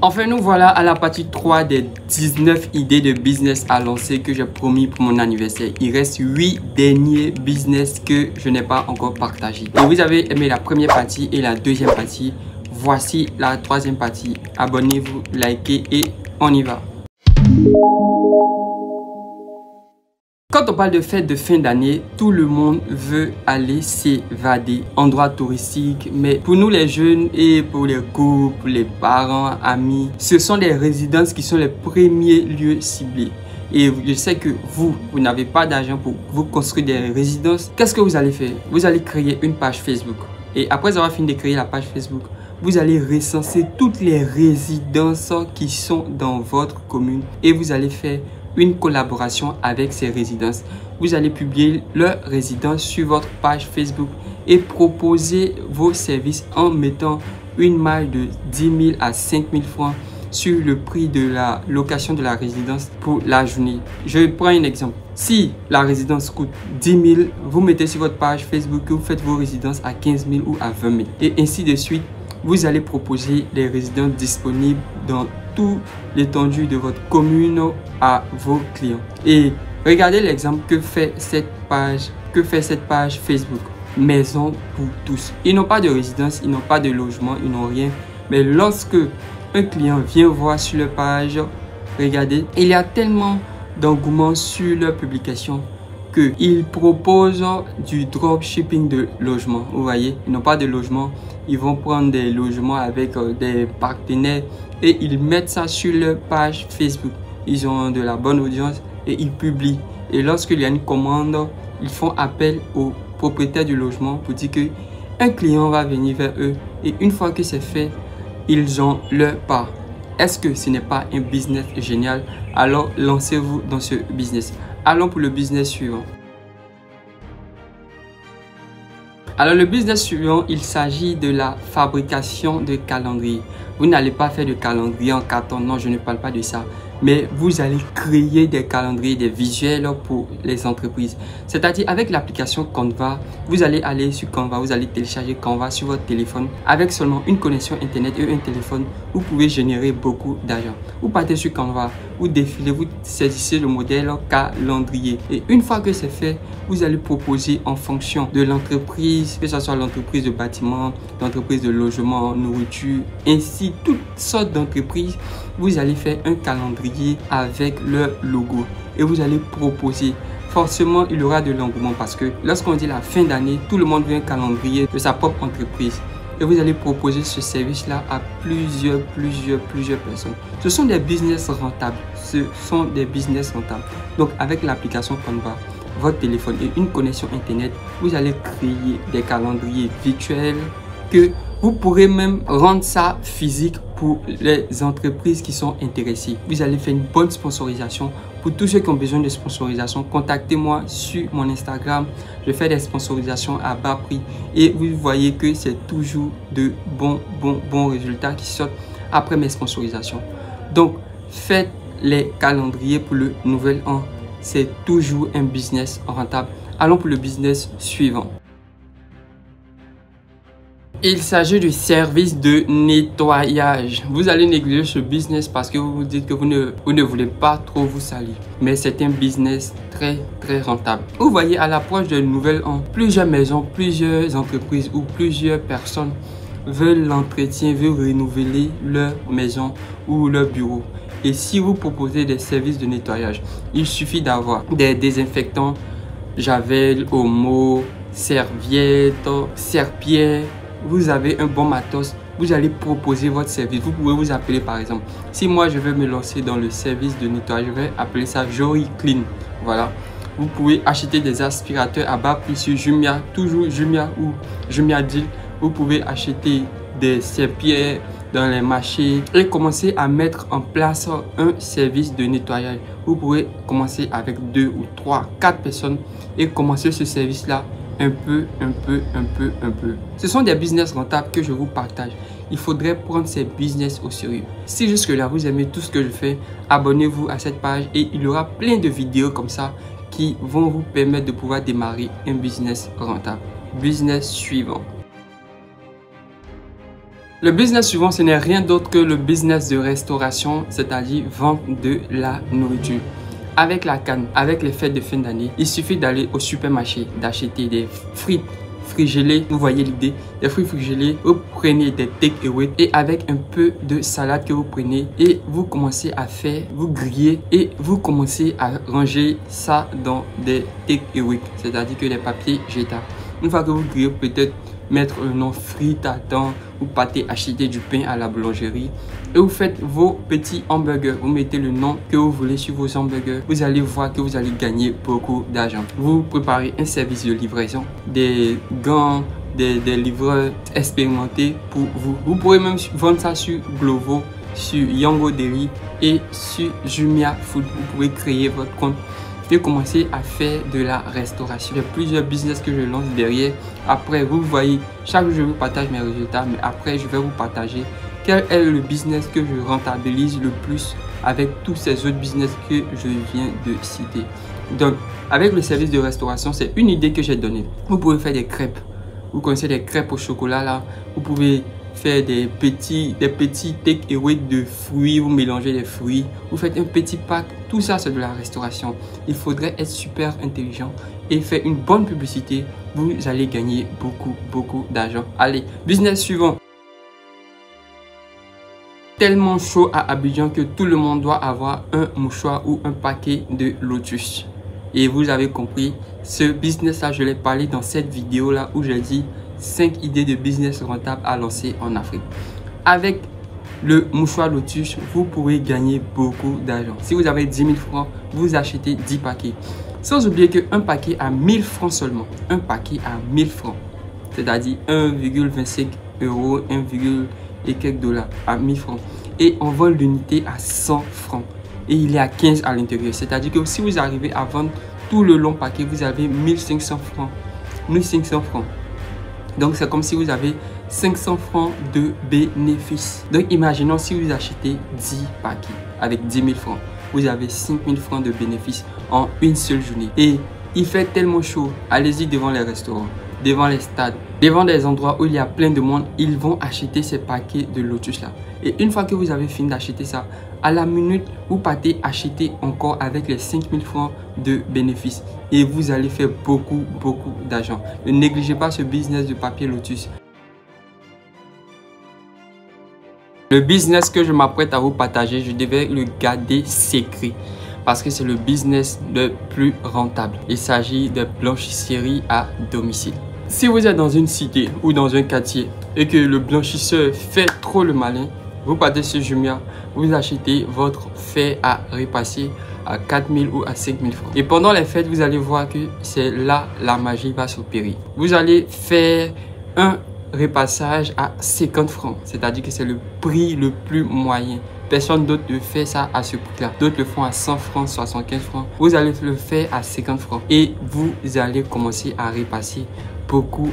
Enfin, nous voilà à la partie 3 des 19 idées de business à lancer que j'ai promis pour mon anniversaire. Il reste 8 derniers business que je n'ai pas encore partagé. Et vous avez aimé la première partie et la deuxième partie. Voici la troisième partie. Abonnez-vous, likez et on y va. Quand on parle de fête de fin d'année, tout le monde veut aller s'évader, endroits touristiques. Mais pour nous les jeunes et pour les couples, les parents, amis, ce sont les résidences qui sont les premiers lieux ciblés. Et je sais que vous n'avez pas d'argent pour vous construire des résidences. Qu'est-ce que vous allez faire? Vous allez créer une page Facebook. Et après avoir fini de créer la page Facebook, vous allez recenser toutes les résidences qui sont dans votre commune. Et vous allez faire une collaboration avec ces résidences. Vous allez publier leur résidence sur votre page Facebook et proposer vos services en mettant une marge de 10 000 à 5 000 francs sur le prix de la location de la résidence pour la journée. Je prends un exemple. Si la résidence coûte 10 000, vous mettez sur votre page Facebook que vous faites vos résidences à 15 000 ou à 20 000. Et ainsi de suite, vous allez proposer les résidences disponibles dans toute l'étendue de votre commune à vos clients. Et regardez l'exemple que fait cette page Facebook. Maison pour tous. Ils n'ont pas de résidence, ils n'ont pas de logement, ils n'ont rien. Mais lorsque un client vient voir sur leur page, regardez, il y a tellement d'engouement sur leur publication qu'ils proposent du dropshipping de logement. Vous voyez, ils n'ont pas de logement, ils vont prendre des logements avec des partenaires et ils mettent ça sur leur page Facebook. Ils ont de la bonne audience et ils publient. Et lorsqu'il y a une commande, ils font appel au propriétaire du logement pour dire que un client va venir vers eux et une fois que c'est fait, ils ont leur part. Est-ce que ce n'est pas un business génial? Alors lancez-vous dans ce business. Allons pour le business suivant. Alors le business suivant, il s'agit de la fabrication de calendriers. Vous n'allez pas faire de calendrier en carton, non, je ne parle pas de ça. Mais vous allez créer des calendriers, des visuels pour les entreprises. C'est-à-dire avec l'application Canva, vous allez aller sur Canva, vous allez télécharger Canva sur votre téléphone. Avec seulement une connexion internet et un téléphone, vous pouvez générer beaucoup d'argent. Vous partez sur Canva, vous défilez, vous saisissez le modèle calendrier. Et une fois que c'est fait, vous allez proposer en fonction de l'entreprise, que ce soit l'entreprise de bâtiment, l'entreprise de logement, nourriture, ainsi toutes sortes d'entreprises. Vous allez faire un calendrier avec leur logo et vous allez proposer. Forcément, il y aura de l'engouement parce que lorsqu'on dit la fin d'année, tout le monde veut un calendrier de sa propre entreprise. Et vous allez proposer ce service-là à plusieurs personnes. Ce sont des business rentables. Ce sont des business rentables. Donc, avec l'application Canva, votre téléphone et une connexion internet, vous allez créer des calendriers virtuels que vous pourrez même rendre ça physique pour les entreprises qui sont intéressées. Vous allez faire une bonne sponsorisation. Pour tous ceux qui ont besoin de sponsorisation, contactez-moi sur mon Instagram. Je fais des sponsorisations à bas prix et vous voyez que c'est toujours de bons résultats qui sortent après mes sponsorisations. Donc, faites les calendriers pour le nouvel an. C'est toujours un business rentable. Allons pour le business suivant. Il s'agit du service de nettoyage. Vous allez négliger ce business parce que vous vous dites que vous ne voulez pas trop vous salir. Mais c'est un business très rentable. Vous voyez, à l'approche de nouvel an, plusieurs maisons, plusieurs entreprises ou plusieurs personnes veulent l'entretien, veulent renouveler leur maison ou leur bureau. Et si vous proposez des services de nettoyage, il suffit d'avoir des désinfectants, javel, omo, serviettes, serpillères. Vous avez un bon matos, vous allez proposer votre service. Vous pouvez vous appeler par exemple. Si moi je veux me lancer dans le service de nettoyage, je vais appeler ça Jory Clean. Voilà. Vous pouvez acheter des aspirateurs à bas prix sur Jumia, toujours Jumia ou Jumia Deal. Vous pouvez acheter des serpillères dans les marchés et commencer à mettre en place un service de nettoyage. Vous pouvez commencer avec 2 ou 3, 4 personnes et commencer ce service-là un peu. Ce sont des business rentables que je vous partage. Il faudrait prendre ces business au sérieux. Si jusque-là vous aimez tout ce que je fais, abonnez-vous à cette page et il y aura plein de vidéos comme ça qui vont vous permettre de pouvoir démarrer un business rentable. Business suivant. Le business suivant, ce n'est rien d'autre que le business de restauration, c'est-à-dire vente de la nourriture. Avec la canne, avec les fêtes de fin d'année, il suffit d'aller au supermarché, d'acheter des frites gelées. Vous voyez l'idée, des fruits gelés, vous prenez des take-away et avec un peu de salade que vous prenez et vous commencez à faire, vous grillez et vous commencez à ranger ça dans des take-away, c'est-à-dire que les papiers jetables. Une fois que vous grillez, peut-être mettre le nom frites à temps, vous partez acheter du pain à la boulangerie et vous faites vos petits hamburgers. Vous mettez le nom que vous voulez sur vos hamburgers. Vous allez voir que vous allez gagner beaucoup d'argent. Vous préparez un service de livraison, des gants, des livreurs expérimentés pour vous. Vous pourrez même vendre ça sur Glovo, sur Yango Deli et sur Jumia Food. Vous pouvez créer votre compte et commencer à faire de la restauration. Il y a plusieurs business que je lance derrière. Après, vous voyez, chaque jour, je vous partage mes résultats, mais après, je vais vous partager quel est le business que je rentabilise le plus avec tous ces autres business que je viens de citer. Donc, avec le service de restauration, c'est une idée que j'ai donnée. Vous pouvez faire des crêpes. Vous connaissez les crêpes au chocolat là. Vous pouvez faire des petits take-away de fruits, vous mélangez les fruits, vous faites un petit pack, tout ça c'est de la restauration. Il faudrait être super intelligent et faire une bonne publicité, vous allez gagner beaucoup d'argent. Allez, business suivant. Tellement chaud à Abidjan que tout le monde doit avoir un mouchoir ou un paquet de Lotus. Et vous avez compris, ce business là, je l'ai parlé dans cette vidéo là où j'ai dit 5 idées de business rentables à lancer en Afrique. Avec le mouchoir Lotus, vous pourrez gagner beaucoup d'argent. Si vous avez 10 000 francs, vous achetez 10 paquets. Sans oublier qu'un paquet à 1000 francs seulement. Un paquet à 1000 francs. C'est-à-dire 1,25 euros, 1, et quelques dollars à 1000 francs. Et on vend l'unité à 100 francs. Et il est à 15 à l'intérieur. C'est-à-dire que si vous arrivez à vendre tout le long paquet, vous avez 1500 francs. 1500 francs. Donc, c'est comme si vous avez 500 francs de bénéfices. Donc, imaginons si vous achetez 10 paquets avec 10 000 francs. Vous avez 5 000 francs de bénéfices en une seule journée. Et il fait tellement chaud. Allez-y devant les restaurants, devant les stades, devant des endroits où il y a plein de monde. Ils vont acheter ces paquets de Lotus là. Et une fois que vous avez fini d'acheter ça, à la minute, vous partez acheter encore avec les 5 000 francs de bénéfices. Et vous allez faire beaucoup d'argent. Ne négligez pas ce business de papier Lotus. Le business que je m'apprête à vous partager, je devais le garder secret. Parce que c'est le business le plus rentable. Il s'agit de blanchisserie à domicile. Si vous êtes dans une cité ou dans un quartier et que le blanchisseur fait trop le malin, vous partez sur Jumia, vous achetez votre fer à repasser à 4 000 ou à 5 000 francs. Et pendant les fêtes, vous allez voir que c'est là la magie va s'opérer. Vous allez faire un repassage à 50 francs, c'est-à-dire que c'est le prix le plus moyen. Personne d'autre ne fait ça à ce prix-là. D'autres le font à 100 francs, 75 francs. Vous allez le faire à 50 francs. Et vous allez commencer à repasser beaucoup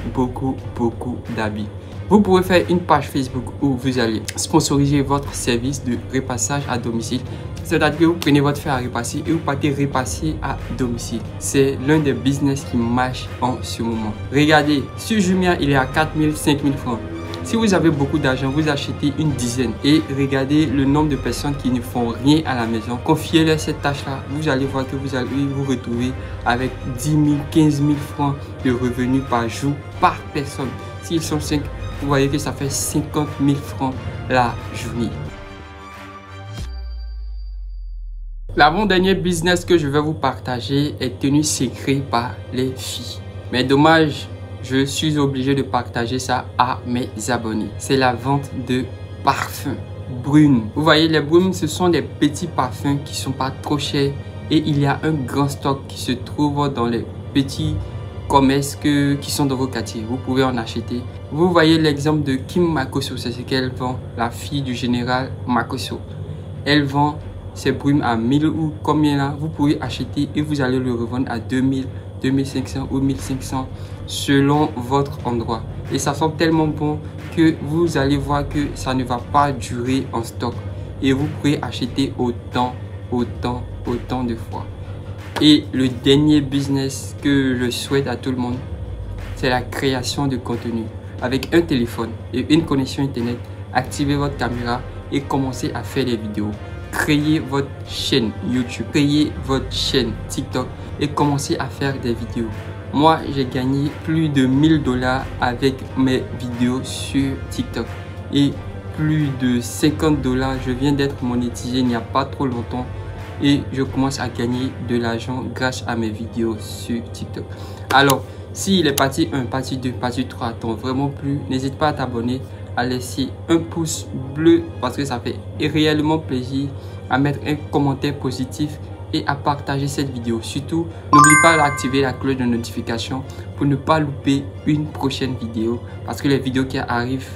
d'habits. Vous pouvez faire une page Facebook où vous allez sponsoriser votre service de repassage à domicile. C'est-à-dire que vous prenez votre fer à repasser et vous partez repasser à domicile. C'est l'un des business qui marche en ce moment. Regardez, sur Jumia, il est à 4 000, 5 000 francs. Si vous avez beaucoup d'argent, vous achetez une dizaine et regardez le nombre de personnes qui ne font rien à la maison. Confiez-leur cette tâche-là. Vous allez voir que vous allez vous retrouver avec 10 000, 15 000 francs de revenus par jour, par personne. S'ils sont 5, vous voyez que ça fait 50 000 francs la journée. L'avant-dernier business que je vais vous partager est tenu secret par les filles. Mais dommage, je suis obligé de partager ça à mes abonnés. C'est la vente de parfums brunes. Vous voyez, les brunes, ce sont des petits parfums qui sont pas trop chers. Et il y a un grand stock qui se trouve dans les petits commerces qui sont dans vos quartiers. Vous pouvez en acheter. Vous voyez l'exemple de Kim Makosso, c'est ce qu'elle vend, la fille du général Makosso. Elle vend ses brumes à 1000 ou combien là. Vous pouvez acheter et vous allez le revendre à 2000, 2500 ou 1500 selon votre endroit. Et ça sent tellement bon que vous allez voir que ça ne va pas durer en stock. Et vous pouvez acheter autant de fois. Et le dernier business que je souhaite à tout le monde, c'est la création de contenu. Avec un téléphone et une connexion internet, activez votre caméra et commencez à faire des vidéos. Créez votre chaîne YouTube, créez votre chaîne TikTok et commencez à faire des vidéos. Moi, j'ai gagné plus de 1000 $ avec mes vidéos sur TikTok et plus de 50 $. Je viens d'être monétisé il n'y a pas trop longtemps et je commence à gagner de l'argent grâce à mes vidéos sur TikTok. Alors, si les parties 1, partie 2, partie 3 t'ont vraiment plu, n'hésite pas à t'abonner, à laisser un pouce bleu parce que ça fait réellement plaisir, à mettre un commentaire positif et à partager cette vidéo. Surtout, n'oublie pas d'activer la cloche de notification pour ne pas louper une prochaine vidéo parce que les vidéos qui arrivent